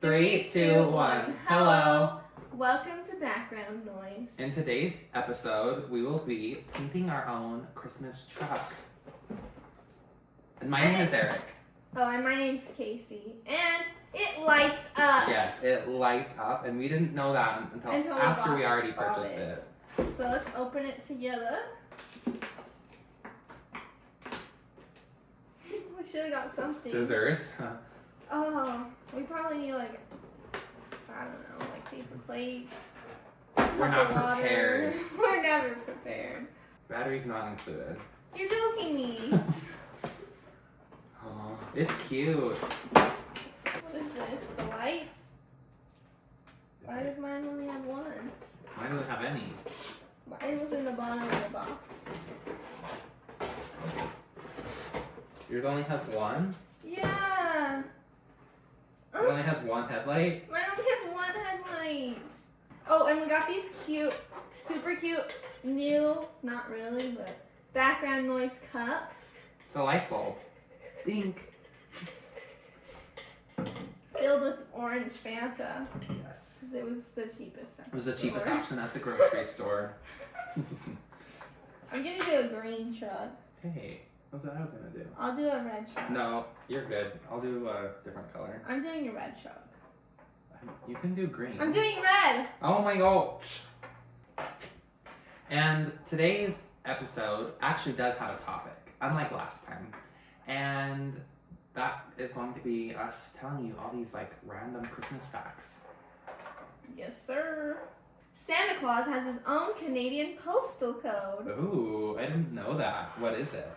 3, 2, 1. Hello. Welcome to Background Noise. In today's episode, we will be painting our own Christmas truck. And my name is Eric. Oh, and my name's Casey. And it lights up. Yes, it lights up, and we didn't know that until after we already purchased it. So let's open it together. We should have got something. Scissors. Oh, we probably need I don't know, paper plates. We're not water. prepared. We're never prepared. Battery's not included. You're joking me. Oh, it's cute. What is this? The lights? Why does mine only have one? Mine doesn't have any. Mine was in the bottom of the box. Yours only has one? Yeah. It only has one headlight? Mine only has one headlight. Oh, and we got these cute, super cute, new, not really, but background noise cups. It's a light bulb. Dink. Filled with orange Fanta. Yes. Because it was the cheapest. It was the cheapest option at the grocery store. I'm gonna do a green truck. Hey, what's what I was gonna do? I'll do a red truck. No, you're good. I'll do a different color. I'm doing a red truck. You can do green. I'm doing red! Oh my gosh. And today's episode actually does have a topic, unlike last time. And that is going to be us telling you all these random Christmas facts. Yes, sir. Santa Claus has his own Canadian postal code. Ooh, I didn't know that. What is it?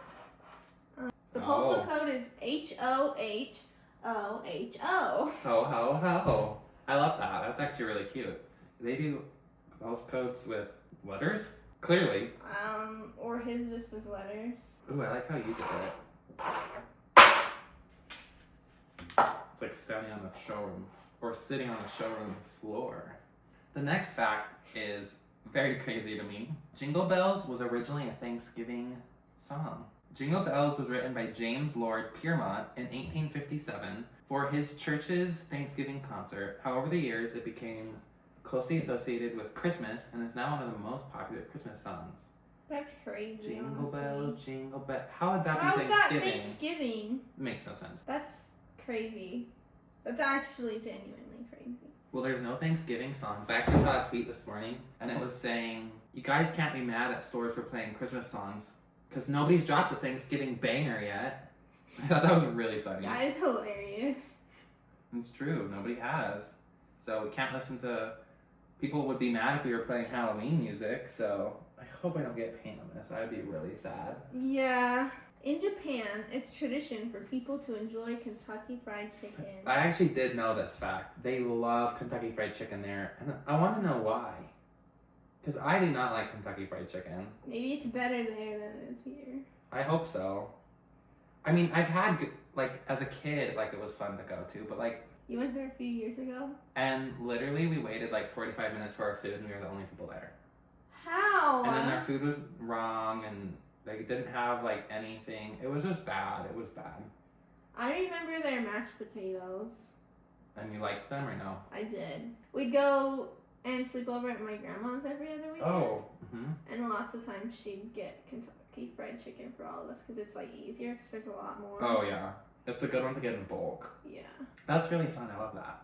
The postal code is HOHOHO. Ho, ho, ho. I love that. That's actually really cute. They do postcodes with letters? Clearly. Or his just as letters. Ooh, I like how you did it. It's like standing on the showroom, or sitting on the showroom floor. The next fact is very crazy to me. Jingle Bells was originally a Thanksgiving song. Jingle Bells was written by James Lord Piermont in 1857 for his church's Thanksgiving concert. However, the years it became closely associated with Christmas and is now one of the most popular Christmas songs. That's crazy. Jingle honestly. bells, jingle bells. How would that How's be that Thanksgiving? Thanksgiving? Makes no sense. That's crazy. That's actually genuinely crazy. Well, there's no Thanksgiving songs. I actually saw a tweet this morning, and it was saying, you guys can't be mad at stores for playing Christmas songs, because nobody's dropped a Thanksgiving banger yet. I thought that was really funny. That is hilarious. It's true, nobody has. So we can't listen to... People would be mad if we were playing Halloween music, so I hope I don't get paint on this. I'd be really sad. Yeah. In Japan, it's tradition for people to enjoy Kentucky Fried Chicken. I actually did know this fact. They love Kentucky Fried Chicken there, and I want to know why. Because I do not like Kentucky Fried Chicken. Maybe it's better there than it is here. I hope so. I mean, I've had, as a kid, it was fun to go to, but You went there a few years ago? and literally we waited 45 minutes for our food and we were the only people there. How? And then our food was wrong and they didn't have anything. It was just bad. It was bad. I remember their mashed potatoes. And you liked them or no? I did. We'd go and sleep over at my grandma's every other weekend. Oh. Mm-hmm. And lots of times she'd get Kentucky Fried Chicken for all of us because it's easier because there's a lot more. Oh yeah. It's a good one to get in bulk. Yeah. That's really fun. I love that.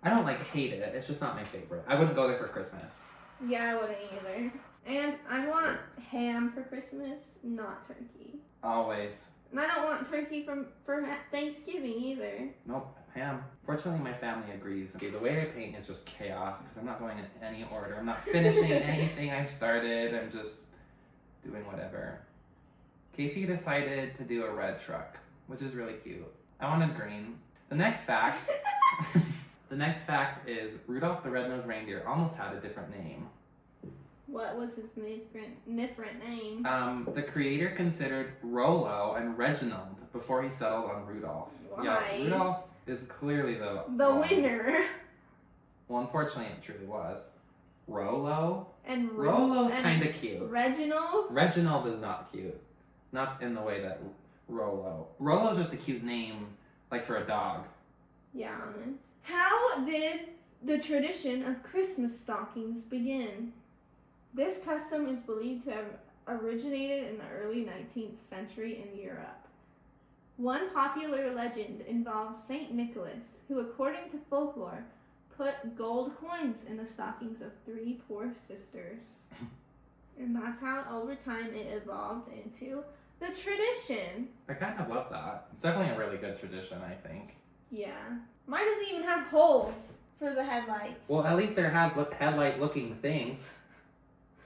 I don't hate it. It's just not my favorite. I wouldn't go there for Christmas. Yeah, I wouldn't either. And I want ham for Christmas, not turkey. Always. And I don't want turkey for Thanksgiving either. Nope, ham. Fortunately, my family agrees. Okay, the way I paint is just chaos because I'm not going in any order. I'm not finishing anything I've started. I'm just doing whatever. Casey decided to do a red truck, which is really cute. I wanted green. The next fact is Rudolph the Red-Nosed Reindeer almost had a different name. What was his different name? The creator considered Rollo and Reginald before he settled on Rudolph. Why? Yeah, Rudolph is clearly the winner. Well, unfortunately, it truly was. Rollo? And Rollo's kind of cute. Reginald? Reginald is not cute. Not in the way that Rollo. Rollo's just a cute name, for a dog. Yeah, honest. How did the tradition of Christmas stockings begin? This custom is believed to have originated in the early 19th century in Europe. One popular legend involves Saint Nicholas, who, according to folklore, put gold coins in the stockings of 3 poor sisters. And that's how, over time, it evolved into the tradition. I kind of love that. It's definitely a really good tradition, I think. Yeah. Mine doesn't even have holes for the headlights. Well, at least there has headlight-looking things.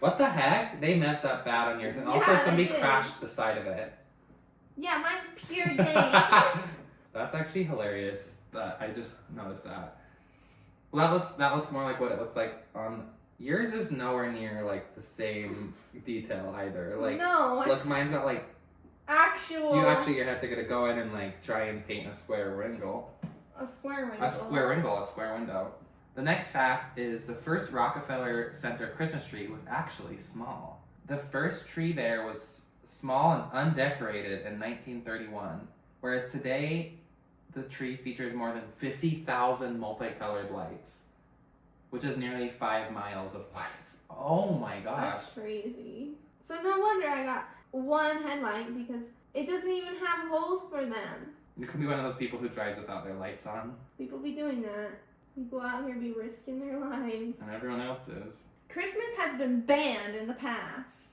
What the heck? They messed up bad on yours. And also Yeah, they somebody did. crashed the side of it. Yeah, mine's pure dang. That's actually hilarious. I just noticed that. Well, that looks more like what it looks like on yours. Is nowhere near like the same detail either. Like, no, it's look, mine's got like actual. you actually have to go in and like try and paint a square window. a square ring. A square window. The next fact is the first Rockefeller Center Christmas tree was actually small. The first tree there was small and undecorated in 1931, whereas today the tree features more than 50,000 multicolored lights, which is nearly 5 miles of lights. Oh my gosh. That's crazy. So no wonder I got one headlight because it doesn't even have holes for them. You could be one of those people who drives without their lights on, People be doing that. People out here be risking their lives. and everyone else is. Christmas has been banned in the past.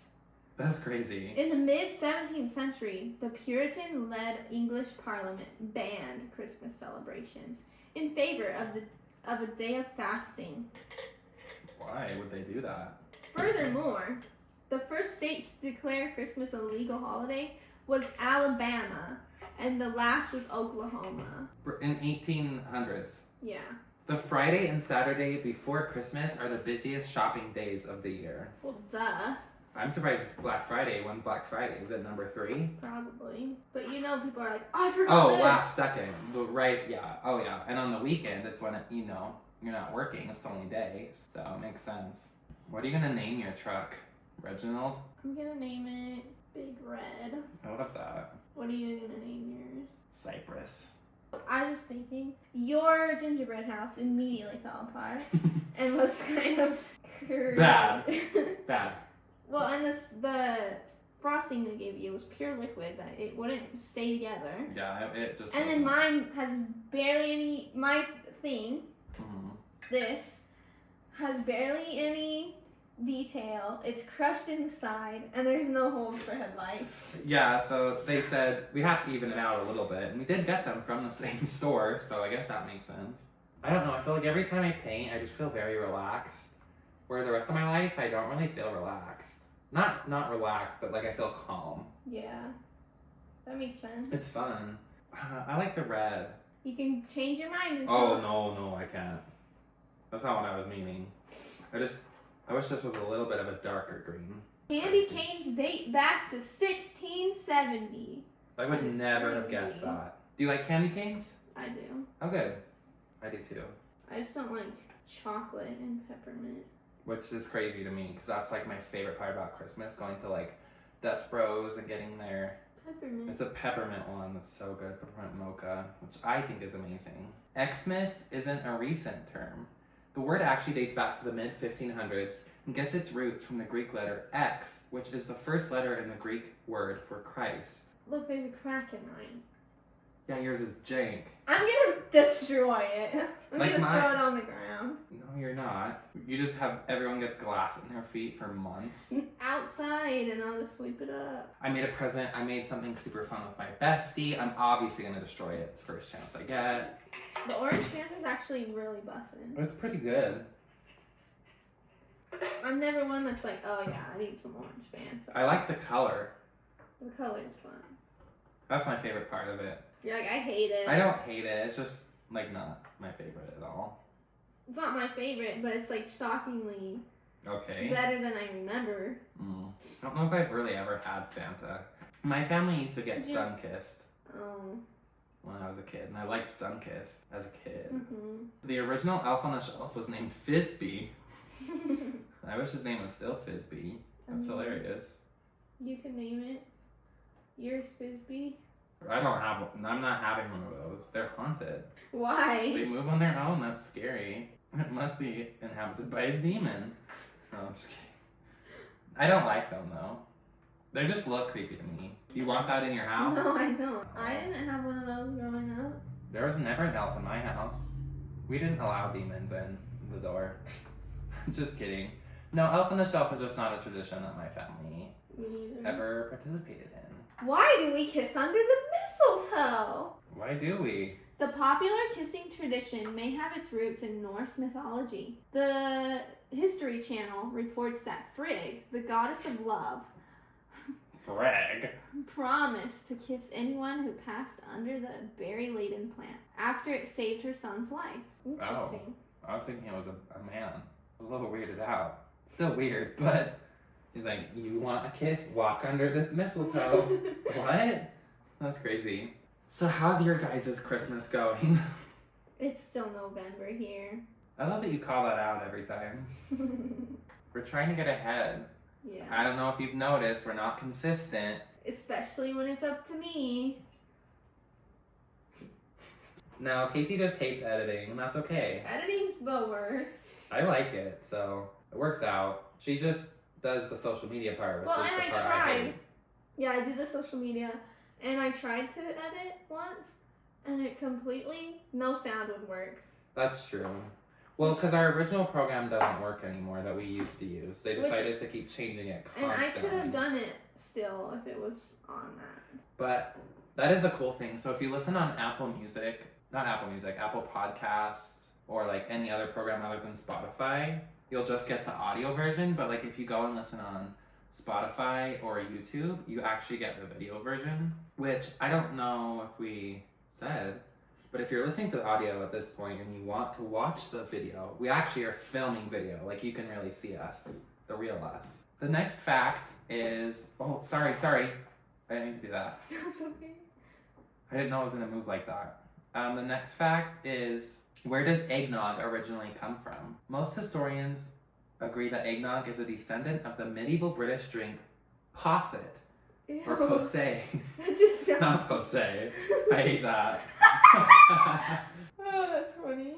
That's crazy. In the mid 17th century, the Puritan-led English Parliament banned Christmas celebrations in favor of a day of fasting. Why would they do that? Furthermore, the first state to declare Christmas a legal holiday was Alabama, and the last was Oklahoma. In 1800s. Yeah. The Friday and Saturday before Christmas are the busiest shopping days of the year. Well, duh. I'm surprised it's Black Friday. When's Black Friday? Is it number 3? Probably. But you know, people are like, oh, I forgot Oh, this. last second. Right, yeah. Oh, yeah. And on the weekend, it's when, you're not working. It's the only day. So it makes sense. What are you going to name your truck? Reginald? I'm gonna name it Big Red. I love that. What are you gonna name yours? Cypress. I was just thinking, your gingerbread house immediately fell apart and was kind of Bad. Bad. Well, and the frosting they gave you was pure liquid that it wouldn't stay together. Yeah, it just And then mine has barely any. My thing, Mhm. this, has barely any detail. It's crushed in the side, and there's no holes for headlights. Yeah, so they said we have to even it out a little bit. And we did get them from the same store, so I guess that makes sense. I don't know, I feel like every time I paint, I just feel very relaxed. Where the rest of my life, I don't really feel relaxed. Not relaxed, but like I feel calm. Yeah, that makes sense. It's fun. I like the red. You can change your mind. And Oh, no, I can't. That's not what I was meaning. I wish this was a little bit of a darker green. Candy canes date back to 1670. I would That is never have crazy. guessed that. Do you like candy canes? I do. Oh, good. I do too. I just don't like chocolate and peppermint. Which is crazy to me, because that's like my favorite part about Christmas, going to like Dutch Bros and getting their, Peppermint. it's a peppermint one that's so good, peppermint mocha, which I think is amazing. Xmas isn't a recent term. The word actually dates back to the mid 1500s and gets its roots from the Greek letter X, which is the first letter in the Greek word for Christ. Look, there's a crack in mine. Yeah, yours is jank. I'm gonna destroy it. I'm Like gonna mine. throw it on the ground. No, you're not. You just have everyone gets glass in their feet for months. Outside, and I'll just sweep it up. I made a present. I made something super fun with my bestie. I'm obviously gonna destroy it the first chance I get. The orange Fanta is actually really bussin'. But it's pretty good. I'm never one that's like, oh yeah, I need some orange Fanta. I like the color. The color's fun. That's my favorite part of it. You're like, I hate it. I don't hate it. It's just like not my favorite at all. It's not my favorite, but it's like shockingly Okay. better than I remember. I don't know if I've really ever had Fanta. My family used to get Yeah. Sunkissed Oh. when I was a kid, and I liked Sunkissed as a kid. Mhm. The original Elf on the Shelf was named Fizby. I wish his name was still Fizby. That's hilarious. You can name it. Yours, Fizby. I'm not having one of those. They're haunted. They Why? move on their own. That's scary. It must be inhabited by a demon. No, I'm just kidding. I don't like them though. They just look creepy to me. You want that in your house? No, I don't. I didn't have one of those growing up. There was never an elf in my house. We didn't allow demons in the door. Just kidding. No, Elf on the Shelf is just not a tradition that my family Me neither. ever participated in. Why do we kiss under the mistletoe? Why do we? The popular kissing tradition may have its roots in Norse mythology. The History Channel reports that Frigg, the goddess of love, Frag. promised to kiss anyone who passed under the berry-laden plant after it saved her son's life. Interesting. I was thinking it was a man. I was a little weirded out. Still weird, but he's like, you want a kiss? Walk under this mistletoe. What? That's crazy. So how's your guys' Christmas going? It's still November here. I love that you call that out every time. We're trying to get ahead. Yeah. I don't know if you've noticed, we're not consistent. Especially when it's up to me. No, Casey just hates editing, and that's okay. Editing's the worst. I like it, so it works out. She just does the social media part, which Well, is and the I part I tried. hate. Yeah, I did the social media, and I tried to edit once, and it completely, no sound would work. That's true. Well, because our original program doesn't work anymore that we used to use. They Which- decided to keep changing it And constantly. I could have done it still if it was on that. But that is a cool thing. So if you listen on Apple Podcasts, or like any other program other than Spotify, you'll just get the audio version. But like if you go and listen on Spotify or YouTube, you actually get the video version, which I don't know if we said, but if you're listening to the audio at this point and you want to watch the video, we actually are filming video. Like you can really see us, the real us. The next fact is, oh, sorry. I didn't mean to do that. That's okay. I didn't know it was going to move like that. The next fact is, where does eggnog originally come from? Most historians agree that eggnog is a descendant of the medieval British drink posset, Ew. or posset. That just sounds... Not posset. I hate that. Oh, that's funny.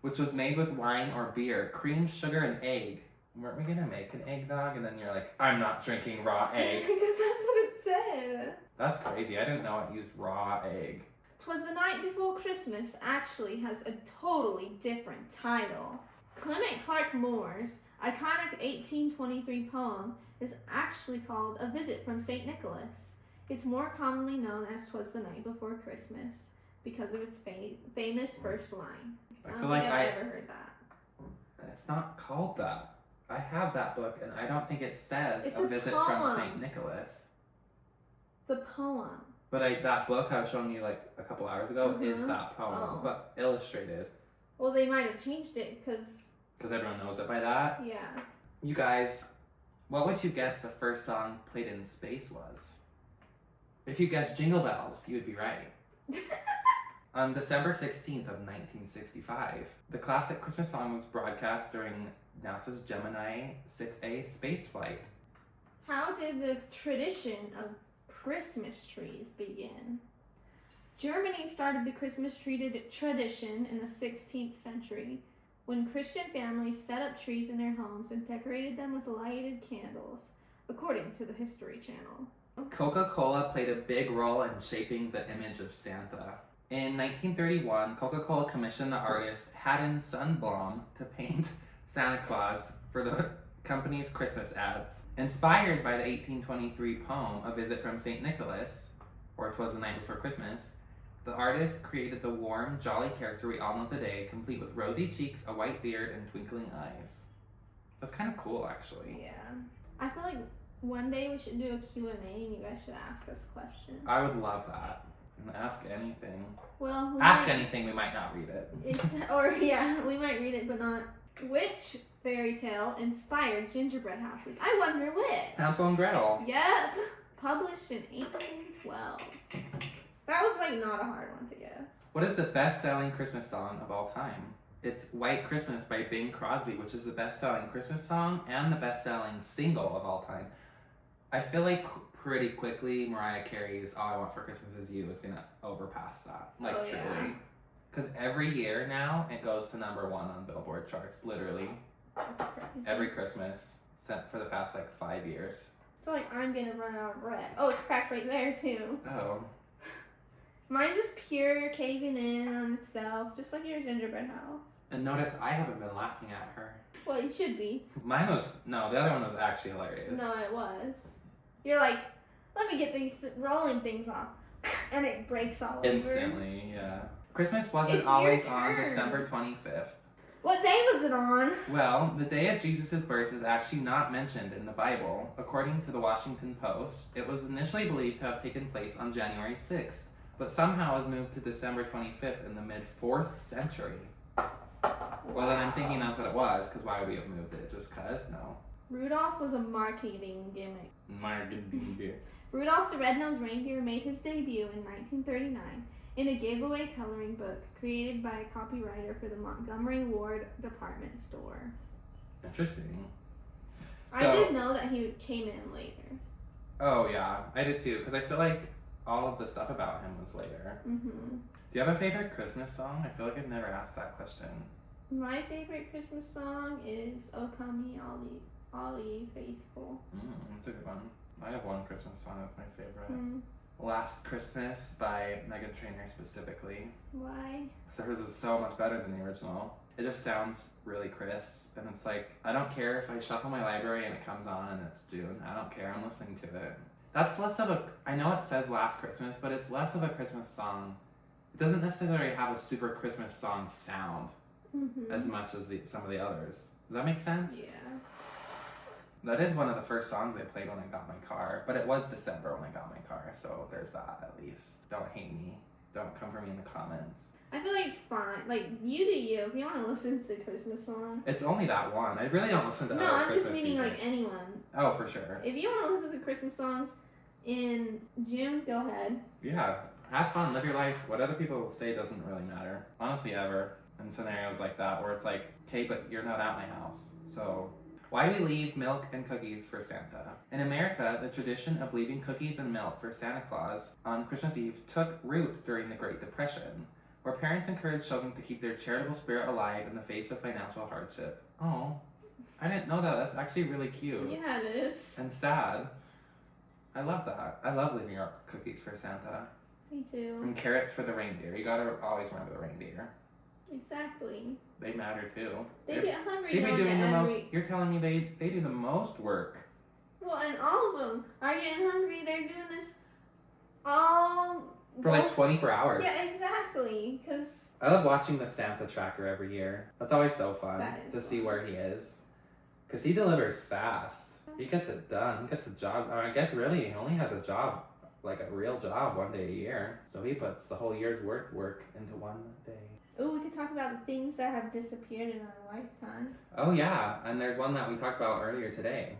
Which was made with wine or beer, cream, sugar, and egg. Weren't we gonna make an eggnog? And then you're like, I'm not drinking raw egg. Because that's what it said. That's crazy. I didn't know it used raw egg. 'Twas the Night Before Christmas actually has a totally different title. Clement Clarke Moore's iconic 1823 poem is actually called A Visit from St. Nicholas. It's more commonly known as 'Twas the Night Before Christmas because of its famous first line. I don't feel like think I've ever heard that. It's not called that. I have that book, and I don't think it says It's A a Visit poem. from St. Nicholas. It's a poem. But that book I was showing you like a couple hours ago is Mhm. that poem, Oh. but illustrated. Well, they might have changed it because, Because everyone knows it by that. yeah. You guys, what would you guess the first song played in space was? If you guessed Jingle Bells, you would be right. On December 16th of 1965, the classic Christmas song was broadcast during NASA's Gemini 6A space flight. How did the tradition of Christmas trees begin? Germany started the Christmas tree tradition in the 16th century when Christian families set up trees in their homes and decorated them with lighted candles, according to the History Channel. Coca-Cola played a big role in shaping the image of Santa. In 1931, Coca-Cola commissioned the artist Haddon Sundblom to paint Santa Claus for the company's Christmas ads. Inspired by the 1823 poem, A Visit from St. Nicholas, or 'Twas the Night Before Christmas, the artist created the warm, jolly character we all know today, complete with rosy cheeks, a white beard, and twinkling eyes. That's kind of cool, actually. Yeah. I feel like one day we should do a Q&A and you guys should ask us questions. I would love that. And ask anything. Well, we Ask might- anything, we might not read it. Or yeah, we might read it, but not. Which fairy tale inspired gingerbread houses? I wonder which. Hansel and Gretel. Yep, published in 1812. That was like not a hard one to guess. What is the best-selling Christmas song of all time? It's White Christmas by Bing Crosby, which is the best-selling Christmas song and the best-selling single of all time. I feel like pretty quickly Mariah Carey's All I Want for Christmas Is You is gonna overpass that. Like, Oh, truly. yeah. Because every year now, it goes to number 1 on Billboard charts, literally. That's crazy. Every Christmas, for the past, 5 years. I feel like I'm gonna run out of bread. Oh, it's cracked right there, too. Oh. Mine's just pure caving in on itself, just like your gingerbread house. And notice I haven't been laughing at her. Well, you should be. Mine was, no, the other one was actually hilarious. No, it was. You're like, let me get these rolling things off. And it breaks all over. Instantly, yeah. Christmas wasn't It's your always on turn. December 25th. What day was it on? Well, the day of Jesus' birth is actually not mentioned in the Bible. According to the Washington Post, it was initially believed to have taken place on January 6th, but somehow was moved to December 25th in the mid-4th century. Well, then I'm thinking that's what it was, because why would we have moved it? Just because? No. Rudolph was a marketing gimmick. Marketing. Rudolph the Red-Nosed Reindeer made his debut in 1939 in a giveaway coloring book created by a copywriter for the Montgomery Ward department store. Interesting. I did know that he came in later. Oh, yeah. I did too, because I feel like all of the stuff about him was later. Mm-hmm. Do you have a favorite Christmas song? I feel like I've never asked that question. My favorite Christmas song is "O Come Ye All Ye Faithful." That's a good one. I have one Christmas song that's my favorite. Mm. Last Christmas by Meghan Trainor specifically. Why? So hers is so much better than the original. It just sounds really crisp, and it's like, I don't care if I shuffle my library and it comes on and it's June. I don't care, I'm listening to it. That's less of a, I know it says Last Christmas, but it's less of a Christmas song. It doesn't necessarily have a super Christmas song sound Mm-hmm. as much as some of the others. Does that make sense? Yeah. That is one of the first songs I played when I got my car, but it was December when I got my car, so there's that at least. Don't hate me. Don't come for me in the comments. I feel like it's fine. Like, you do you. If you want to listen to a Christmas song. It's only that one. I really don't listen to No, other I'm Christmas just meaning music. like anyone. Oh, for sure. If you want to listen to Christmas songs in June, go ahead. Yeah, have fun, live your life. What other people say doesn't really matter. Honestly, ever. In scenarios like that, where it's like, okay, but you're not at my house, so... Why we leave milk and cookies for Santa. In America, the tradition of leaving cookies and milk for Santa Claus on Christmas Eve took root during the Great Depression, where parents encouraged children to keep their charitable spirit alive in the face of financial hardship. Oh, I didn't know that. That's actually really cute. Yeah, it is. And sad. I love that. I love leaving our cookies for Santa. Me too. And carrots for the reindeer. You gotta always remember the reindeer. Exactly. They matter too. They They're- get hungry They be going doing to the every... most. You're telling me they do the most work. Well, and all of them are getting hungry. They're doing this all... For like 24 hours. Yeah, exactly. Because... I love watching the Santa tracker every year. That's always so fun That is to see fun. where he is. Because he delivers fast. He gets it done. He gets a job. I guess really he only has a job, like a real job, 1 day a year. So he puts the whole year's work into 1 day. Oh, we could talk about the things that have disappeared in our lifetime. Oh yeah, and there's one that we talked about earlier today.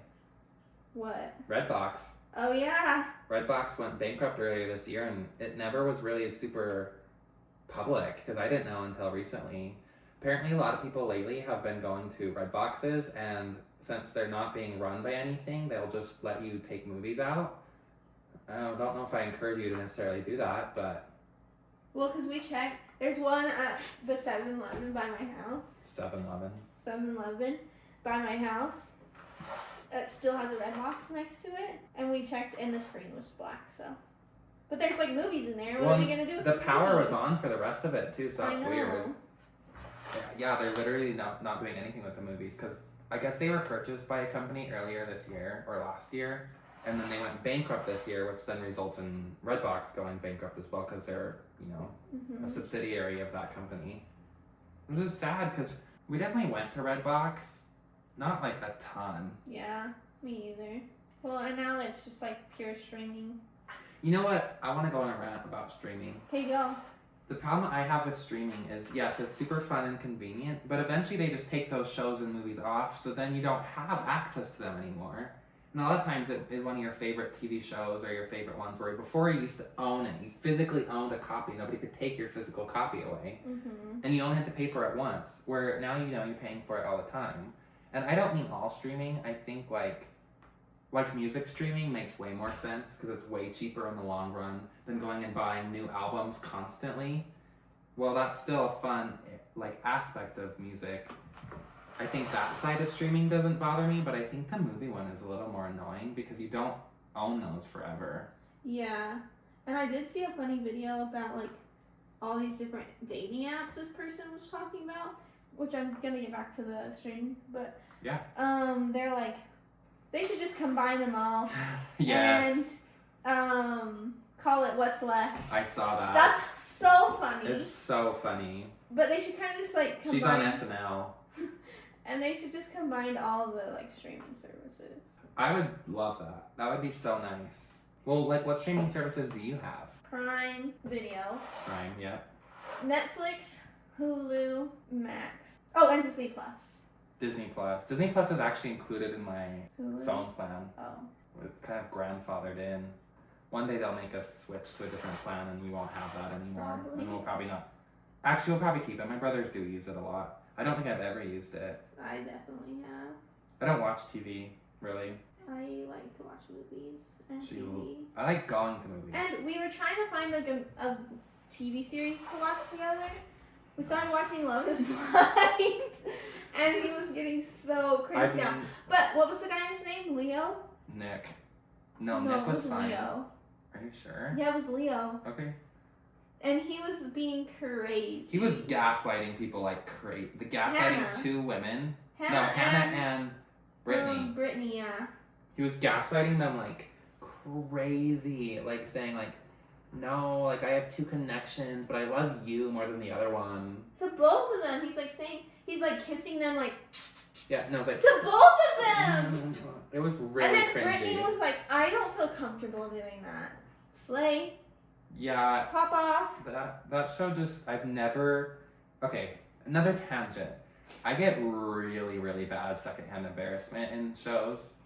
What? Redbox. Oh, yeah. Redbox went bankrupt earlier this year, and it never was really super public because I didn't know until recently. Apparently, a lot of people lately have been going to Redboxes, and since they're not being run by anything, they'll just let you take movies out. I don't know if I encourage you to necessarily do that, but Well, because we checked. There's one at the 7-Eleven by my house. 7-Eleven. 7-Eleven by my house. It still has a red box next to it. And we checked, and the screen was black, so. But there's, like, movies in there. What are we going to do with The those power was movies? on for the rest of it, too, so that's I know. weird. Yeah, they're literally not doing anything with the movies because I guess they were purchased by a company earlier this year or last year, and then they went bankrupt this year, which then results in Redbox going bankrupt as well because they're, Mm-hmm. a subsidiary of that company. It was sad because we definitely went to Redbox, not like a ton. Yeah, me either. Well, and now it's just, like, pure streaming. You know what? I want to go on a rant about streaming. Okay, go. The problem I have with streaming is, yes, it's super fun and convenient, but eventually they just take those shows and movies off, so then you don't have access to them anymore. And a lot of times it is one of your favorite TV shows or your favorite ones where before you used to own it, you physically owned a copy, nobody could take your physical copy away, Mm-hmm. and you only had to pay for it once, where now you're paying for it all the time. And I don't mean all streaming, I think like like music streaming makes way more sense because it's way cheaper in the long run than going and buying new albums constantly. Well, that's still a fun like aspect of music. I think that side of streaming doesn't bother me, but I think the movie one is a little more annoying because you don't own those forever. Yeah. And I did see a funny video about like all these different dating apps this person was talking about, which I'm gonna get back to the stream, but yeah. They're like they should just combine them all. Yes. And call it What's Left. I saw that. That's so funny. It's so funny. But they should kind of just like combine. She's on SNL. And they should just combine all the like streaming services. I would love that. That would be so nice. Well, like what streaming services do you have? Prime Video. Prime, yeah. Netflix, Hulu, Max. Oh, and Disney Plus. Disney Plus. Disney Plus is actually included in my Hulu. phone plan. Oh. It's kind of grandfathered in. One day they'll make us switch to a different plan and we won't have that anymore. Probably. And we'll probably not. Actually, we'll probably keep it. My brothers do use it a lot. I don't think I've ever used it. I definitely have. I don't watch TV, really. I like to watch movies and TV. I like going to movies. And we were trying to find like a TV series to watch together. We started watching Love is Blind, and he was getting so cringed out. But what was the guy's name? Leo? Nick. No, Nick was fine. Leo. Are you sure? Yeah, it was Leo. Okay. And he was being crazy. He was gaslighting people like crazy. The gaslighting Hannah. two women. Hannah and Brittany. Brittany, yeah. He was gaslighting them like crazy. Like saying like, no, like I have two connections, but I love you more than the other one. To both of them. He's like saying, he's like kissing them like. Yeah, no, it's like. To both of them! It was really and then cringy. Brittany was like, I don't feel comfortable doing that. Slay. Yeah. Pop off. That show just, I've never. Okay, another tangent. I get really, really bad secondhand embarrassment in shows.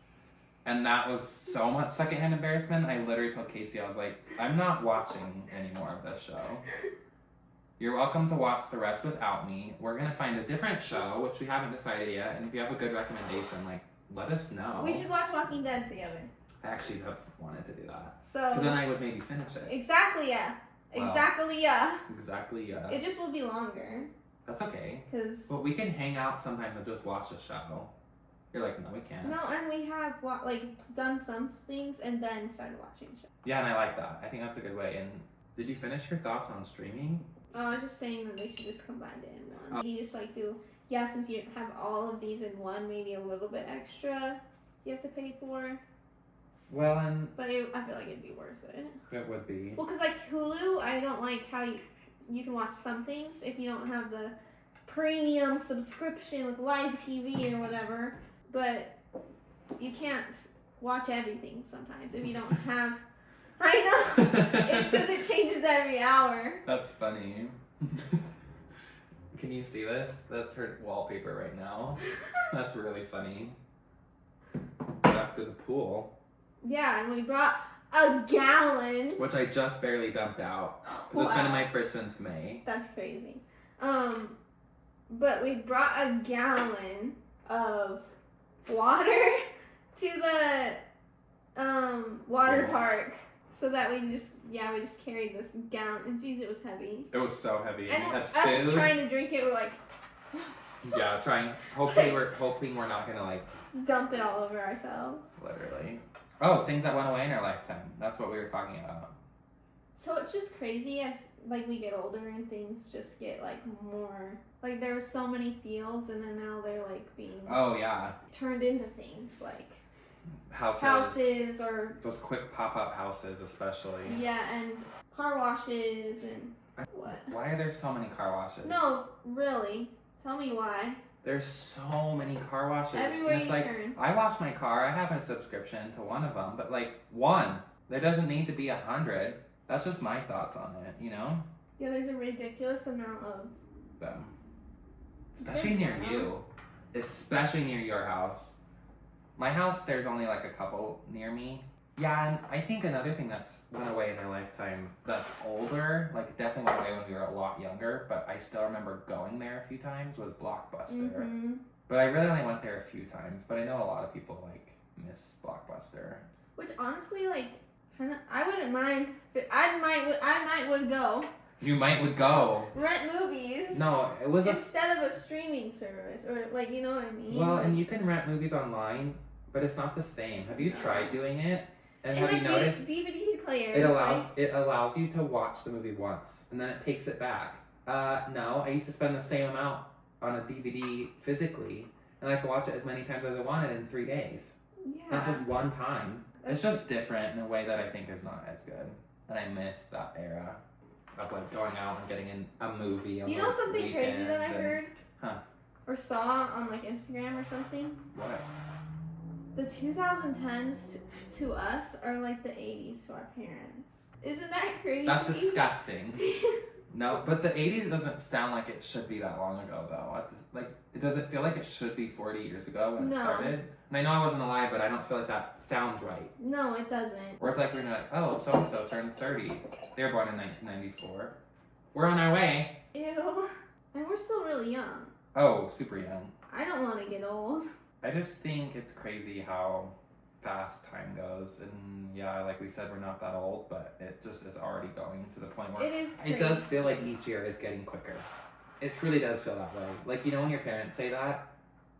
And that was so much secondhand embarrassment, I literally told Casey, I was like, I'm not watching any more of this show. You're welcome to watch the rest without me. We're going to find a different show, which we haven't decided yet. And if you have a good recommendation, like, let us know. We should watch Walking Dead together. I actually have wanted to do that. So. Because then I would maybe finish it. Exactly, yeah. Well, Exactly, yeah. Exactly, yeah. It just will be longer. That's okay. Cause. But we can hang out sometimes and just watch a show. You're like, no, we can't. No, and we have like done some things and then started watching shows. Yeah, and I like that. I think that's a good way. And did you finish your thoughts on streaming? I was just saying that they should just combine it in one. You just like do, since you have all of these in one, maybe a little bit extra you have to pay for. Well, and But I feel like it'd be worth it. it would be. Well, because like Hulu, I don't like how you can watch some things if you don't have the premium subscription with live TV or whatever. But you can't watch everything sometimes if you don't have. I know. It's because it changes every hour. That's funny. Can you see this? That's her wallpaper right now. That's really funny. After the pool. Yeah, and we brought a gallon. Which I just barely dumped out. Because it's been in my fridge since May. That's crazy. But we brought a gallon of water to the water park. So that we just carried this gallon. And geez, it was heavy. It was so heavy. And we had us food. trying to drink it, we're like. Yeah, trying. Hoping we're not gonna like dump it all over ourselves. Literally. Oh, things that went away in our lifetime. That's what we were talking about. So it's just crazy as like we get older and things just get like more like there were so many fields and then now they're like being turned into things like houses or those quick pop-up houses especially. Yeah, and car washes and what? Why are there so many car washes? No, really. Tell me why. There's so many car washes. Everywhere and it's you like, turn. I wash my car. I have a subscription to one of them, but like one. There doesn't need to be 100. That's just my thoughts on it, you know? Yeah, there's a ridiculous amount of them. Especially near you. Especially near your house. My house, there's only like a couple near me. Yeah, and I think another thing that's went away in our lifetime that's older, like definitely went away when we were a lot younger, but I still remember going there a few times, was Blockbuster. Mm-hmm. But I really only went there a few times, but I know a lot of people like miss Blockbuster. Which honestly, like, kind of, I wouldn't mind. But I might would go You would go. rent movies. No, it was a instead of a streaming service, or like, you know what I mean? well, and you can rent movies online, but it's not the same. Have you No. tried doing it? And And have you like noticed DVD players. it allows you to watch the movie once and then it takes it back? No, I used to spend the same amount on a DVD physically, and I could watch it as many times as I wanted in 3 days, Yeah. not just one time. It's That's- just different in a way that I think is not as good, and I miss that era of like going out and getting in a movie. On You know the something crazy that I weekend and- heard? Huh. Or saw on like Instagram or something? What? The 2010s to us are like the 80s to our parents. Isn't that crazy? That's disgusting. No, but the 80s doesn't sound like it should be that long ago, though. Like, it doesn't feel like it should be 40 years ago when it No. started. And I know I wasn't alive, but I don't feel like that sounds right. No, it doesn't. Where it's like we're gonna like, oh, so and so turned 30. They were born in 1994. We're on our way. Ew. And we're still really young. Oh, super young. I don't want to get old. I just think it's crazy how fast time goes. And yeah, like we said, we're not that old, but it just is already going to the point where It is crazy. it does feel like each year is getting quicker. It truly does feel that way. Like, you know, when your parents say that,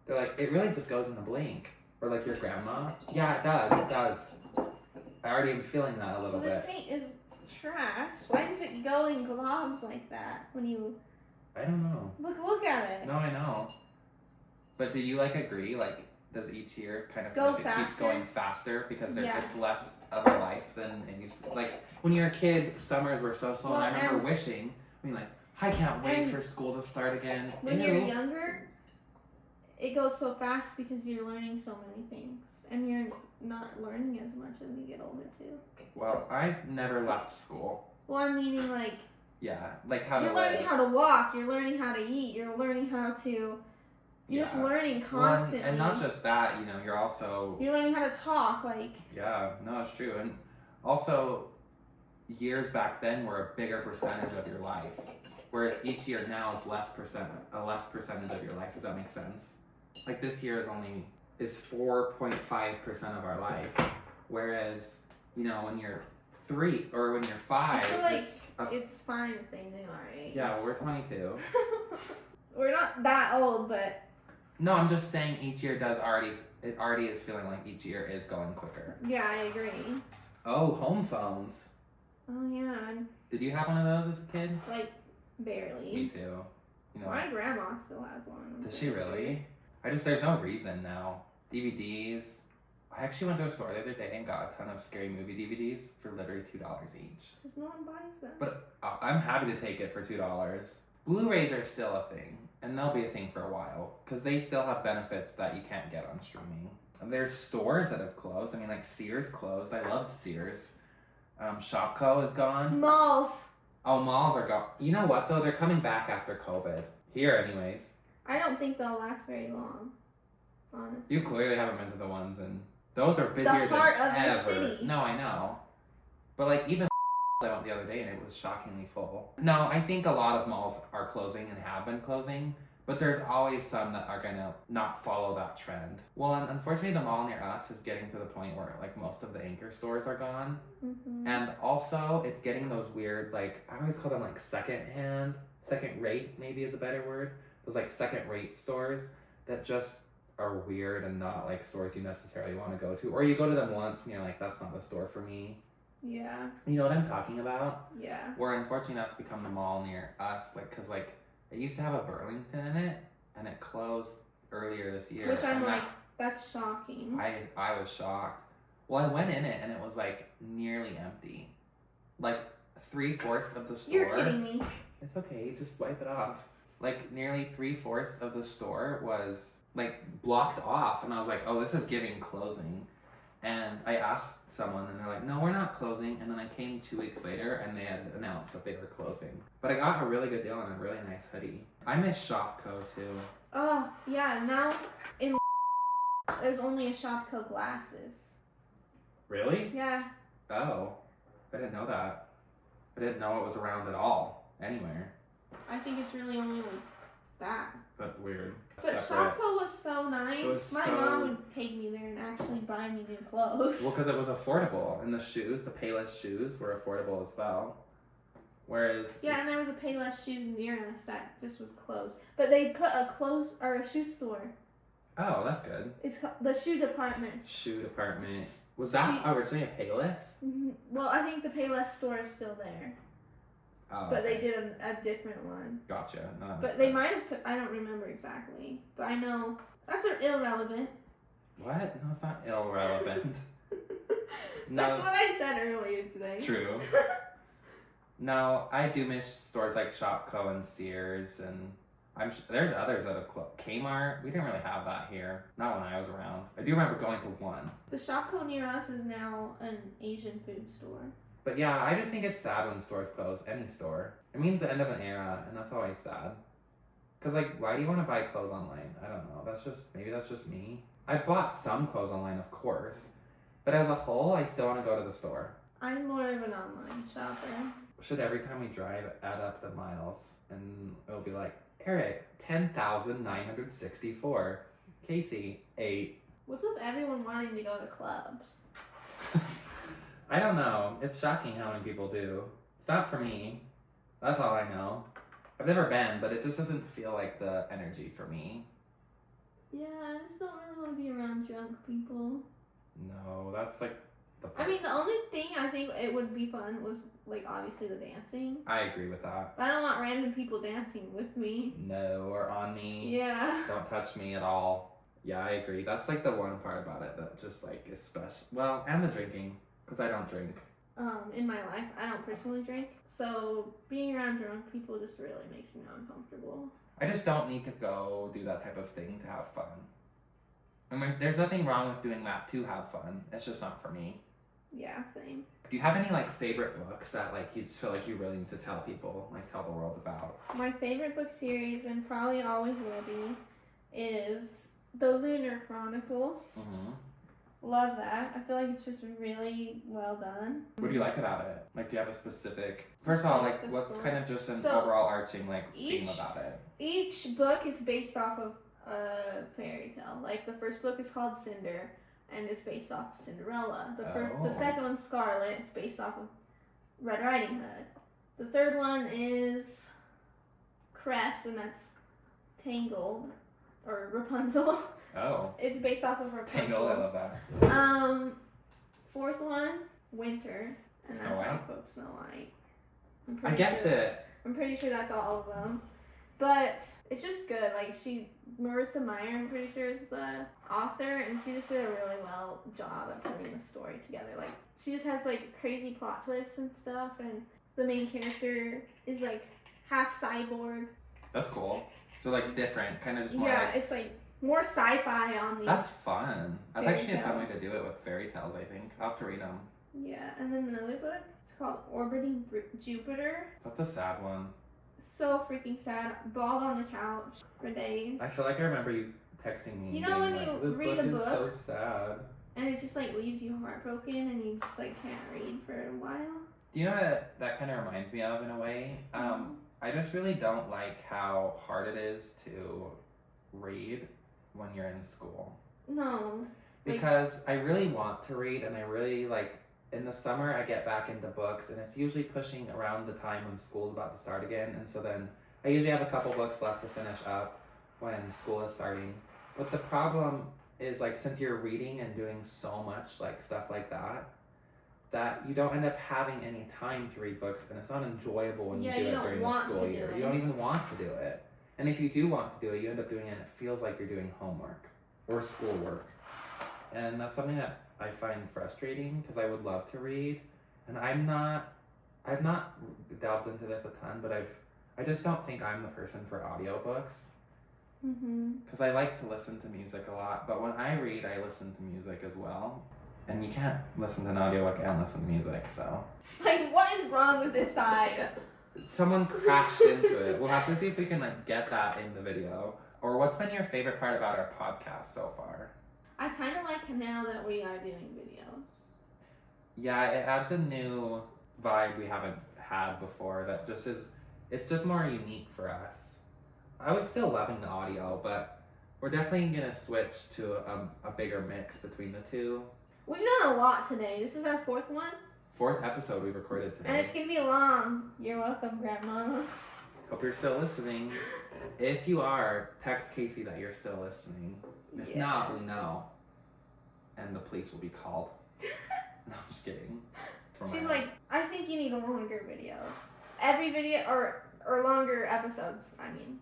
they're like, it really just goes in a blink. Or like your grandma. Yeah, it does. It does. I already am feeling that a little So this bit. paint is trash. Why does it go in globs like that when you I don't know. look at it? No, I know. But do you like agree? Like, does each year kind of Go feel like it keeps faster? going faster because there's Yeah. it's less of a life than it used to? Like, when you're a kid, summers were so slow. Well, and I remember and- wishing, I mean, like, I can't wait and for school to start again. When Ew. you're younger, it goes so fast because you're learning so many things. And you're not learning as much as you get older too. Well, I've never left school. Well, I'm meaning like Yeah, like how you're to learning live. how to walk, you're learning how to eat, you're learning how to you're just Yeah. learning Well, and- constantly. and not just that, you know, you're also You're learning how to talk, like yeah, no, it's true. And also, years back then were a bigger percentage of your life, whereas each year now is a less percentage of your life. Does that make sense? Like this year is 4.5% of our life, whereas you know when you're 3 or when you're 5, I feel like it's it's fine if they knew our age. yeah, we're 22. We're not that old, but No, I'm just saying each year it already is feeling like each year is going quicker. yeah, I agree. Oh, home phones. Oh yeah, Did you have one of those as a kid? like Me barely. too. You know, My grandma still has one. I'm does she pretty really? There's no reason now. DVDs. I actually went to a store the other day and got a ton of scary movie DVDs for literally $2 each. Because no one buys them. But I'm happy to take it for $2. Blu-rays are still a thing, and they'll be a thing for a while because they still have benefits that you can't get on streaming. And there's stores that have closed. I mean, like Sears closed. I loved Sears. Shopko is gone. Malls. Oh, malls are gone. You know what though? They're coming back after COVID. Here, anyways. I don't think they'll last very long. Honestly. You clearly haven't been to the ones, and those are busier heart than of the ever. city. No, I know. But like even I went the other day and it was shockingly full. No, I think a lot of malls are closing and have been closing, but there's always some that are gonna not follow that trend. Well, and unfortunately, the mall near us is getting to the point where like most of the anchor stores are gone, Mm-hmm. and also it's getting those weird like I always call them like second rate maybe is a better word. Those like second rate stores that just are weird and not like stores you necessarily want to go to, or you go to them once and you're like, that's not the store for me. Yeah. You know what I'm talking about? Yeah. Where unfortunately that's become the mall near us, like because like it used to have a Burlington in it and it closed earlier this year. Which I'm and like, that's shocking. I was shocked. Well, I went in it and it was like nearly empty, like 3/4 of the store. You're kidding me. It's okay, just wipe it off. Like nearly 3/4 of the store was like blocked off, and I was like, oh, this is giving closing. And I asked someone, and they're like, no, we're not closing. And then I came 2 weeks later, and they had announced that they were closing. But I got a really good deal on a really nice hoodie. I miss Shopko too. Oh, yeah, now in there's only a Shopko glasses. Really? Yeah. Oh, I didn't know that. I didn't know it was around at all anywhere. I think it's really only like that. That's weird. But Separate. Shopko was so nice. It was My so- mom would take me there and actually buy close. Well, because it was affordable, and the shoes, the Payless shoes, were affordable as well. Whereas Yeah, and there was a Payless shoes near us that just was closed. But they put a shoe store. oh, that's good. It's the shoe department. Shoe department. Was that originally a Payless? Well, I think the Payless store is still there. Oh, But okay. they did a different one. Gotcha. No, that But makes they sense. might have I don't remember exactly. But I know that's irrelevant. What? No, it's not irrelevant. No. That's what I said earlier today. True. No, I do miss stores like Shopko and Sears, and there's others that have closed. Kmart, we didn't really have that here. Not when I was around. I do remember going to one. The Shopko near us is now an Asian food store. But yeah, I just think it's sad when stores close. Any store. It means the end of an era, and that's always sad. Cause like, why do you want to buy clothes online? I don't know. Maybe that's just me. I bought some clothes online, of course, but as a whole, I still want to go to the store. I'm more of an online shopper. Should every time we drive add up the miles, and it'll be like, Eric, 10,964. Casey, 8. What's with everyone wanting to go to clubs? I don't know. It's shocking how many people do. It's not for me. That's all I know. I've never been, but it just doesn't feel like the energy for me. Yeah, I just don't really want to be around drunk people. No, that's like the I mean, the only thing I think it would be fun was, like, obviously the dancing. I agree with that. But I don't want random people dancing with me. No, or on me. Yeah. Don't touch me at all. Yeah, I agree. That's like the one part about it that just like is special. Well, and the drinking, because I don't drink. In my life, I don't personally drink. So being around drunk people just really makes me uncomfortable. I just don't need to go do that type of thing to have fun. I mean, there's nothing wrong with doing that to have fun. It's just not for me. Yeah, same. Do you have any like favorite books that like you just feel like you really need to tell people, like tell the world about? My favorite book series, and probably always will be, is The Lunar Chronicles. Mm-hmm. Love that. I feel like it's just really well done. What do you like about it? Like, do you have a specific? First of all, like, The what's story. kind of just an So, overall arching like theme each- about it? Each book is based off of a fairy tale. Like the first book is called Cinder, and it's based off Cinderella. Oh. The second one's Scarlet. It's based off of Red Riding Hood. The third one is Cress, and that's Tangled or Rapunzel. Oh, It's based off of Rapunzel. Tangled, I love that. Fourth one, Winter, and Snow that's White? off of Snow White. I guessed it. I'm pretty sure that's all of them. But it's just good. Like Marissa Meyer, I'm pretty sure is the author, and she just did a really well job at putting the story together. Like she just has like crazy plot twists and stuff, and the main character is like half cyborg. That's cool. So like different, kind of just more. Yeah, Like, it's like more sci-fi on these. that's fun. That's Fairy actually a fun way tales. to do it with fairy tales. I think I'll have to read them. Yeah, and then another book. It's called Orbiting Jupiter. That's the sad one. So freaking sad. Bawled on the couch for days. I feel like I remember you texting me. You know being when like, you this read book a is so book? sad. And it just like leaves you heartbroken, and you just like can't read for a while. Do you know what that kind of reminds me of in a way? I just really don't like how hard it is to read when you're in school. No. Like- Because I really want to read, and I really like in the summer I get back into books, and it's usually pushing around the time when school's about to start again, and so then I usually have a couple books left to finish up when school is starting. But the problem is like since you're reading and doing so much like stuff like that you don't end up having any time to read books, and it's not enjoyable when Yeah, you do you it don't during the want school to do year. it. You don't even want to do it. And if you do want to do it, you end up doing it and it feels like you're doing homework or schoolwork. And that's something that I find frustrating because I would love to read, and I've not delved into this a ton, but I just don't think I'm the person for audiobooks because I like to listen to music a lot, but when I read, I listen to music as well. And you can't listen to an audiobook and listen to music, so. Like, what is wrong with this side? Someone crashed into it. We'll have to see if we can like get that in the video. Or what's been your favorite part about our podcast so far? I kind of like now that we are doing videos. Yeah, it adds a new vibe we haven't had before that just is, it's just more unique for us. I was still loving the audio, but we're definitely gonna switch to a bigger mix between the two. We've done a lot today. This is our 4th one. 4th episode we recorded today. And it's gonna be long. You're welcome, Grandma. Hope you're still listening. If you are, text Casey that you're still listening. If Yeah. not, we know. And the police will be called. No, I'm just kidding. For She's my- like, I think you need longer videos. Every video, or longer episodes, I mean.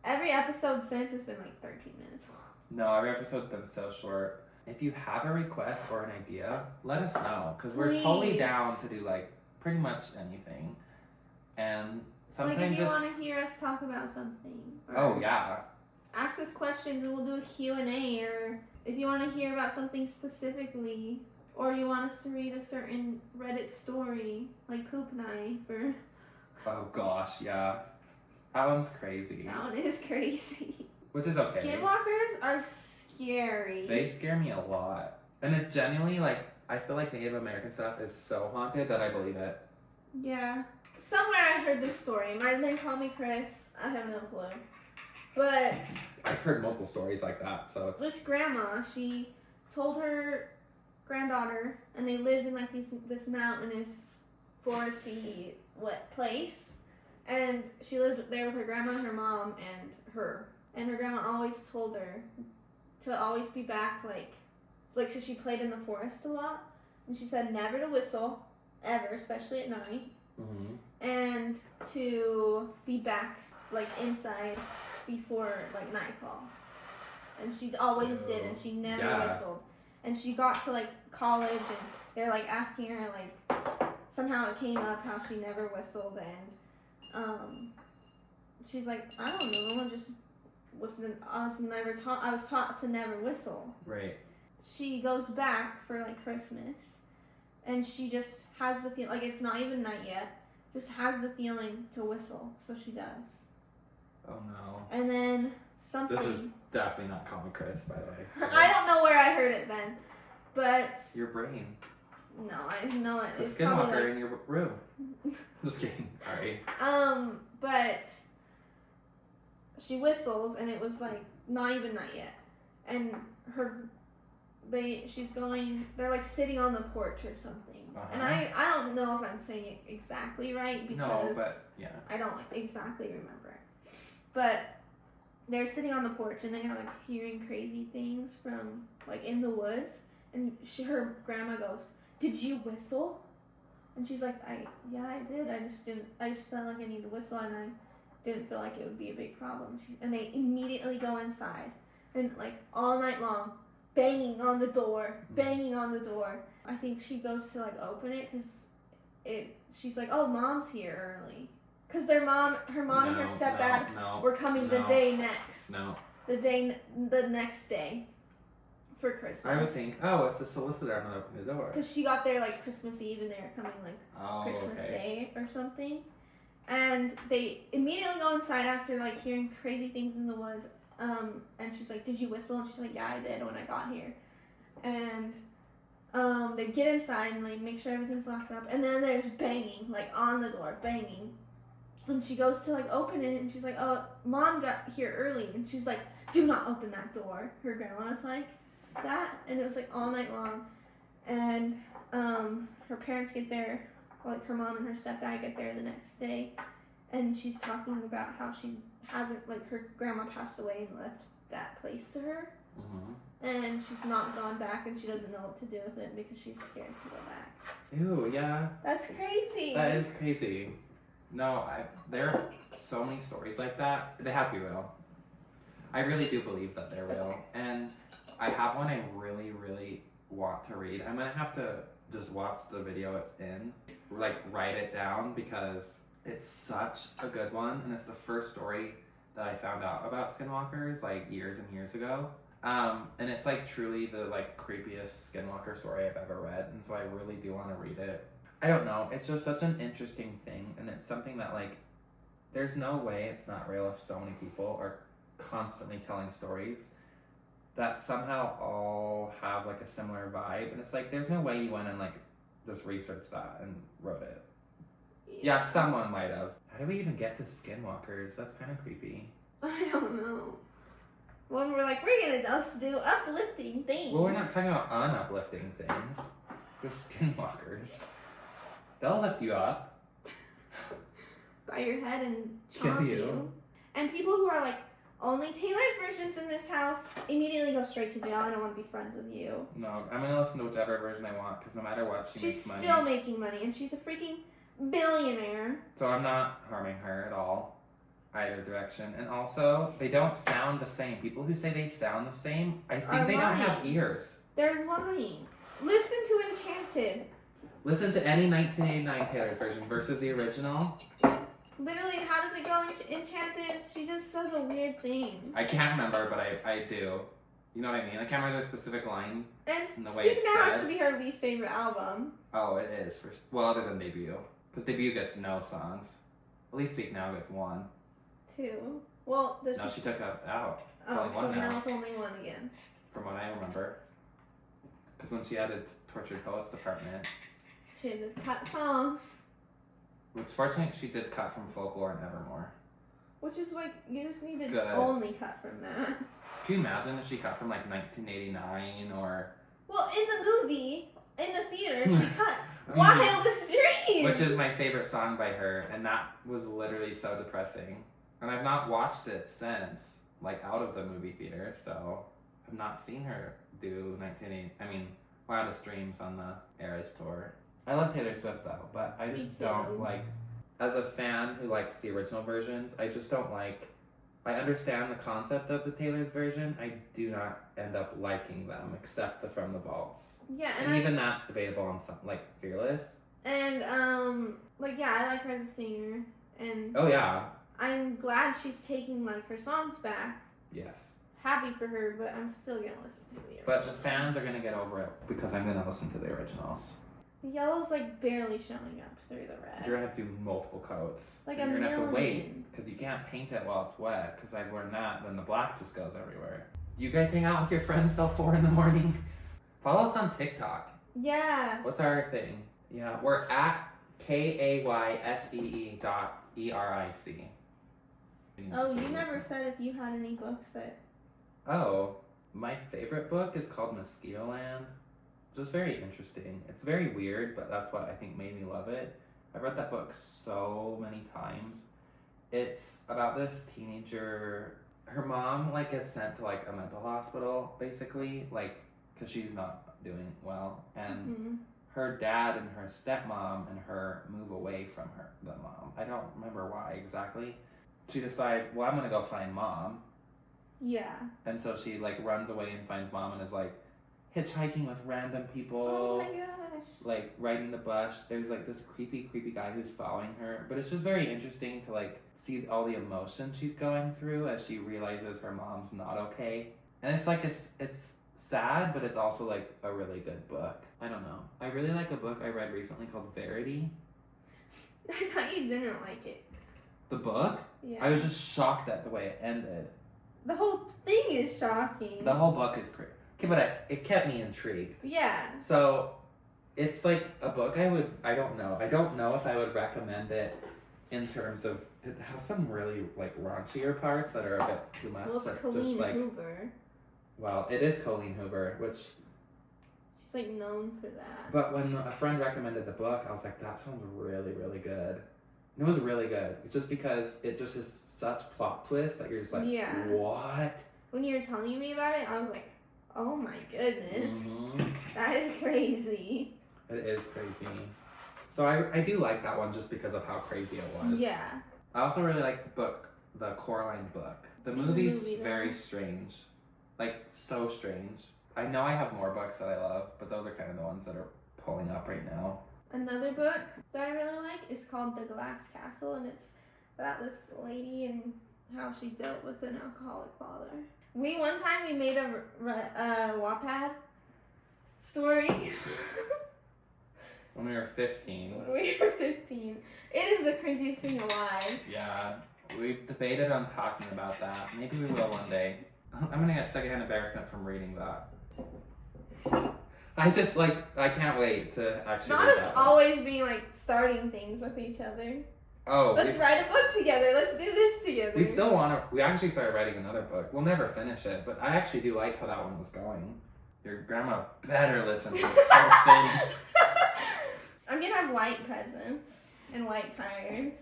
Every episode since has been like 13 minutes long. No, every episode's been so short. If you have a request or an idea, let us know. Because we're totally Please. down to do like pretty much anything. And sometimes Like if you it's... want to hear us talk about something. Or Oh, yeah. ask us questions and we'll do a Q&A. Or if you want to hear about something specifically. Or you want us to read a certain Reddit story. Like Poop Knife. Or Oh, gosh, yeah. That one's crazy. that one is crazy. Which is okay. Skinwalkers are scary. They scare me a lot. And it genuinely, like, I feel like Native American stuff is so haunted that I believe it. Yeah. Somewhere I heard this story. My then call me Chris. I have no clue. But I've heard multiple stories like that, so it's... this grandma, she told her granddaughter, and they lived in like this mountainous, foresty, place. And she lived there with her grandma, her mom, and her. And her grandma always told her to always be back, so she played in the forest a lot. And she said never to whistle, ever, especially at night. Mhm. And to be back, inside before, nightfall. And she always did, and she never Yeah. whistled. And she got to, college, and they're, asking her, somehow it came up how she never whistled, and, she's like, I don't know, I was taught to never whistle. Right. She goes back for Christmas, and she just has the feel it's not even night yet, just has the feeling to whistle, so she does. Oh, no. And then something. This is definitely not Call Me Chris, by the way. So. I don't know where I heard it then, but Your brain. no, I know it. The It's probably skinwalker in your room. Just kidding. Sorry. But she whistles, and it was not even night yet, and they're sitting on the porch or something, and Uh-huh. I don't know if I'm saying it exactly right because No, but yeah. I don't exactly remember it, but they're sitting on the porch and they are hearing crazy things from in the woods, and her grandma goes, "Did you whistle?" And she's like, I did. I just felt like I needed to whistle, and I didn't feel like it would be a big problem. And they immediately go inside, and all night long, banging on the door. I think she goes to open it because she's like, oh, Mom's here early, because her mom and her stepdad were coming the day next. No. The next day for Christmas. I would think, oh, it's a solicitor. I'm gonna open the door. Because she got there Christmas Eve, and they were coming Christmas Day or something. And they immediately go inside after hearing crazy things in the woods. And she's like, "Did you whistle?" And she's like, "Yeah, I did when I got here." And they get inside and make sure everything's locked up. And then there's banging on the door, banging. And she goes to open it, and she's like, "Oh, Mom got here early." And she's like, "Do not open that door." Her grandma's like that, and it was all night long. And her parents get there, her mom and her stepdad get there the next day, and she's talking about how she hasn't her grandma passed away and left that place to her, and she's not gone back, and she doesn't know what to do with it because she's scared to go back. Ew, yeah. That's crazy. That is crazy. No, there are so many stories like that. They have to be real. I really do believe that they're real, and I have one I really, really want to read. I'm gonna have to just watch the video it's in, write it down, because it's such a good one, and it's the first story that I found out about skinwalkers years and years ago. And it's truly the creepiest skinwalker story I've ever read, and so I really do want to read it. I don't know, it's just such an interesting thing, and it's something that there's no way it's not real if so many people are constantly telling stories that somehow all have a similar vibe, and it's there's no way you went and just researched that and wrote it. Yeah, someone might have. How do we even get to skinwalkers? That's kind of creepy. I don't know. When we're like, we're gonna just do uplifting things. Well, we're not talking about unuplifting things. They're skinwalkers. They'll lift you up. By your head and Can chomp you? you. And people who are like, only Taylor's versions in this house immediately go straight to jail. I don't want to be friends with you. No, I'm gonna listen to whichever version I want because no matter what, She's makes money. still making money, and she's a freaking billionaire. So I'm not harming her at all, either direction. And also, they don't sound the same. People who say they sound the same, I think Are they don't have lying. ears. They're lying. Listen to Enchanted. Listen to any 1989 Taylor version versus the original. Literally, how does it go in Enchanted? She just says a weird thing. I can't remember, but I do. You know what I mean? I can't remember the specific line. And the way Speak it's Now has said. to be her least favorite album. Oh, it is. Well, other than Debut. Because Debut gets no songs. At least Speak Now gets one. 2. Well, does No, she took it out, Oh, only so one now. now it's only one again. from what I remember. Because when she added Tortured Poets Department, She had to cut songs. which fortunately she did cut from Folklore and Evermore. Which is like, you just need to Good. only cut from that. Can you imagine if she cut from like 1989 or... Well, in the movie, in the theater, she cut Mm. Wildest Dreams! Which is my favorite song by her, and that was literally so depressing. And I've not watched it since, like out of the movie theater, so I've not seen her do Wildest Dreams on the Eras tour. I love Taylor Swift though, but I Me just too. don't like, as a fan who likes the original versions, I just don't like, I understand the concept of the Taylor's version, I do not end up liking them, except the From the Vaults. Yeah, And even that's debatable on some, like Fearless. like, yeah, I like her as a singer. And Oh yeah, I'm glad she's taking, like, her songs back. yes. Happy for her, but I'm still gonna listen to the original. But the fans are gonna get over it because I'm gonna listen to the originals. The yellow's, like, barely showing up through the red. You're gonna have to do multiple coats. Like and a you're gonna have to wait million. because you can't paint it while it's wet. Because I've learned that. Then the black just goes everywhere. Do you guys hang out with your friends till 4 in the morning? Follow us on TikTok. Yeah. What's our thing? Yeah, we're at KAYSEE.ERIC. Oh, you never said if you had any books that... Oh, my favorite book is called Mosquito Land. Which is very interesting. It's very weird, but that's what I think made me love it. I've read that book so many times. It's about this teenager. Her mom like gets sent to like a mental hospital, basically, like because she's not doing well, and Mhm. her dad and her stepmom and her move away from the mom. I don't remember why exactly. She decides, well, I'm gonna go find mom, Yeah. and so she like runs away and finds mom and is like hitchhiking with random people. Oh my gosh. Like riding the bus. There's like this creepy guy who's following her. But it's just very interesting to like see all the emotion she's going through as she realizes her mom's not okay. And it's like it's sad, but it's also like a really good book. I don't know. I really like a book I read recently called Verity. I thought you didn't like it. The book? Yeah. I was just shocked at the way it ended. The whole thing is shocking. The whole book is crazy. Okay, but it kept me intrigued. Yeah. So it's like a book I don't know if I would recommend it in terms of, it has some really like raunchier parts that are a bit too much. Well, it's That's Colleen just like, Hoover. well, it is Colleen Hoover, which, She's like known for that. but when a friend recommended the book, I was like, that sounds really, really good. And it was really good. It's just because it just is such plot twists that you're just like, Yeah. what? When you were telling me about it, I was like, oh my goodness. Mhm. That is crazy. It is crazy. So I do like that one just because of how crazy it was. Yeah. I also really like the book, the Coraline book. The Seen the movie's movie, though. very strange. Like, so strange. I know I have more books that I love, but those are kind of the ones that are pulling up right now. Another book that I really like is called The Glass Castle, and it's about this lady and how she dealt with an alcoholic father. One time we made a Wattpad story. When we were 15. When we were 15. It is the craziest thing alive. Yeah, we've debated on talking about that. Maybe we will one day. I'm gonna get secondhand embarrassment from reading that. I can't wait to actually Not read us that one. always being like starting things with each other. Oh, Let's write a book together. Let's do this together. we still want to. We actually started writing another book. We'll never finish it, but I actually do like how that one was going. Your grandma better listen to this whole thing. I'm gonna have white presents and white tires.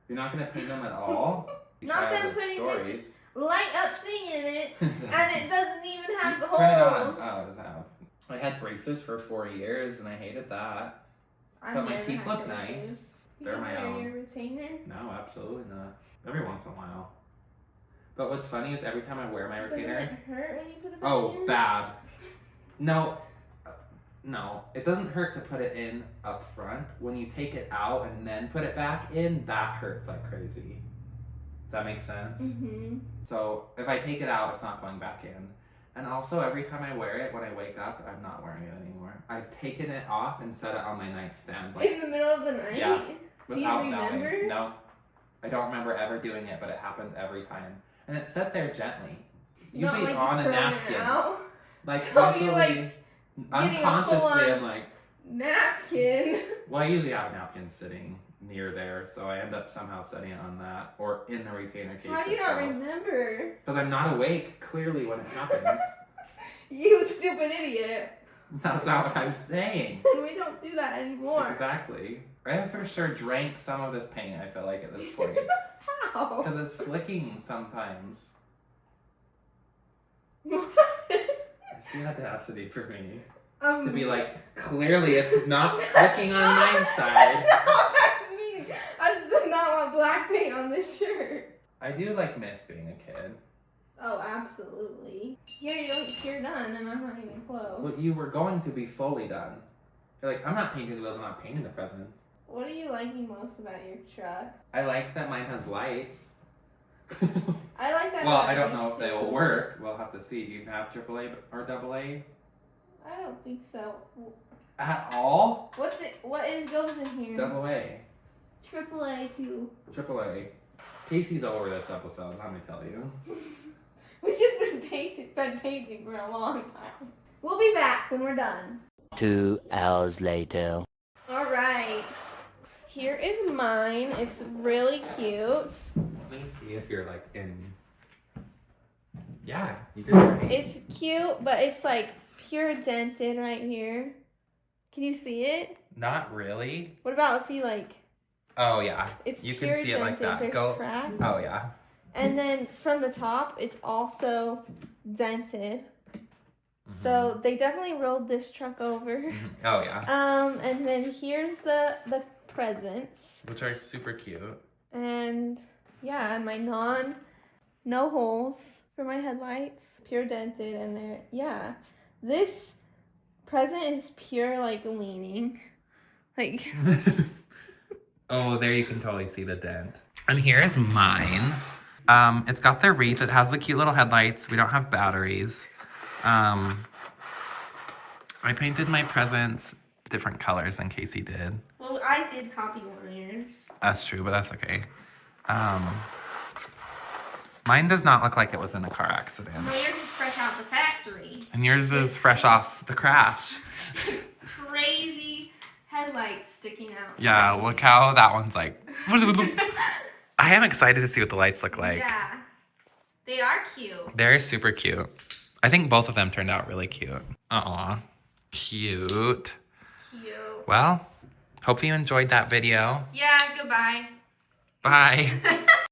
You're not gonna paint them at all. You Not try them with putting stories. this light up thing in it, and it doesn't even have Turn it on. holes. Oh, it does have. I had braces for 4 years, and I hated that. I've But my never teeth had look braces. nice. You They're can my wear own. your retainer. No, absolutely not. Every once in a while. But what's funny is every time I wear my Doesn't retainer. it hurt when you put it back Oh, in? bad. No. No, it doesn't hurt to put it in up front. When you take it out and then put it back in, that hurts like crazy. Does that make sense? Mm-hmm. So if I take it out, it's not going back in. And also, every time I wear it, when I wake up, I'm not wearing it anymore. I've taken it off and set it on my nightstand. Like, In the middle of the night? Yeah. Do you without remember? knowing. No. I don't remember ever doing it, but it happens every time. And it's set there gently. Not Usually like on just a throwing napkin. it out. Like, So usually, you, like, unconsciously, full-on- I'm like, Napkin. well, I usually have napkins sitting near there, so I end up somehow setting it on that or in the retainer case. How do you not remember? Because I'm not awake clearly when it happens. You stupid idiot. That's not what I'm saying. We don't do that anymore. Exactly. I have for sure drank some of this paint, I feel like, at this point. How? Because it's flicking sometimes. What? It's the audacity for me. To be like, clearly it's not flicking on my side. No, that's me. I just did not want black paint on this shirt. I do like miss being a kid. Oh, absolutely. You're done, and I'm not even close. Well, you were going to be fully done. You're like, I'm not painting the wheels, I'm not painting the presents. What are you liking most about your truck? I like that mine has lights. I like that. Well, I ours don't know if they too. will work. We'll have to see. Do you have AAA or AA? I don't think so. At all? What goes in here? AA. AAA too. AAA. Casey's over this episode, let me tell you. We've just been painting for a long time. We'll be back when we're done. 2 hours later. All right. Here is mine. It's really cute. Let me see if you're like in. Yeah, you did great. It's cute, but it's like pure dented right here. Can you see it? Not really. What about if you like? Oh yeah. It's You pure can see it like dented. that. There's Go. crack. Oh yeah. And then from the top, it's also dented. So they definitely rolled this truck over. Mhm. Oh yeah. And then here's the presents. Which are super cute. And yeah, and my no holes for my headlights, pure dented, and they're, yeah. This present is pure like leaning. Like Oh, there you can totally see the dent. And here's mine. It's got the wreath. It has the cute little headlights. We don't have batteries. I painted my presents different colors than Casey did. well, I did copy one of yours. That's true, but that's okay. Mine does not look like it was in a car accident. Well, yours is fresh out the factory. And yours is fresh off the crash. Crazy headlights sticking out. Yeah, look how that one's like. I am excited to see what the lights look like. Yeah. They are cute. They're super cute. I think both of them turned out really cute. Aw, cute. Cute. Well, hope you enjoyed that video. Yeah, goodbye. Bye.